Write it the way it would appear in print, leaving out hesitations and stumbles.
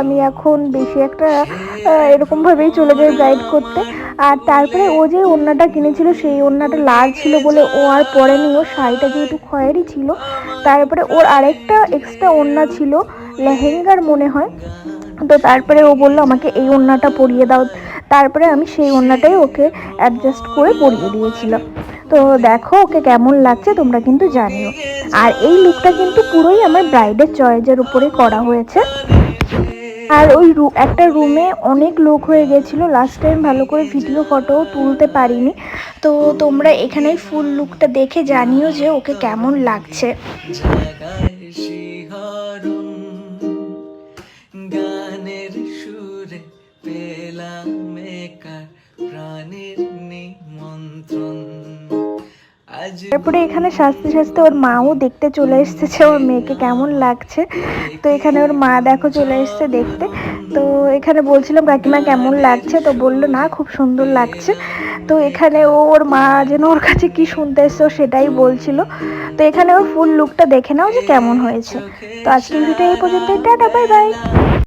আমি এখন বেশি একটা এরকম ভাবেই চলে যাই গাইড করতে। আর তারপরে ও যে ওড়নাটা কিনেছিল সেই ওড়নাটা লাল ছিল বলে ও আর পরেনি, ও শাড়িটা যেহেতু খয়েরি ছিল। তারপরে ওর আরেকটা এক্সট্রা ওড়না ছিল লেহেঙ্গার মনে হয়, তো তারপরে ও বললো আমাকে এই ওড়নাটা পরিয়ে দাও। তারপরে আমি সেই ওড়নাটাই ওকে অ্যাডজাস্ট করে পরিয়ে দিয়েছিলাম। তো দেখো ওকে কেমন লাগছে তোমরা কিন্তু জানিও। আর এই লুকটা কিন্তু পুরোই আমার ব্রাইডের চয়েসের উপরে করা হয়েছে। আর ওই একটা রুমে অনেক লোক হয়ে গেছিলো, লাস্ট টাইম ভালো করে ভিডিও ফটো তুলতে পারিনি। তো তোমরা এখানে ফুল লুকটা দেখে জানিও যে ওকে কেমন লাগছে। গানের সুরে পেলাম একার প্রাণের নিমন্ত্রণ। তারপরে এখানে সাজতে সাজতে ওর মাও দেখতে চলে এসেছে ওর মেয়েকে কেমন লাগছে। তো এখানে ওর মা দেখো চলে এসছে দেখতে। তো এখানে বলছিলাম কাকিমা কেমন লাগছে, তো বললো না খুব সুন্দর লাগছে। তো এখানে ওর মা যেন ওর কাছে কি শুনতে এসছে সেটাই বলছিল। তো এখানে ওর ফুল লুকটা দেখে নাও যে কেমন হয়েছে। তো আজকের ভিডিও এই পর্যন্তই, টাটা বাই বাই।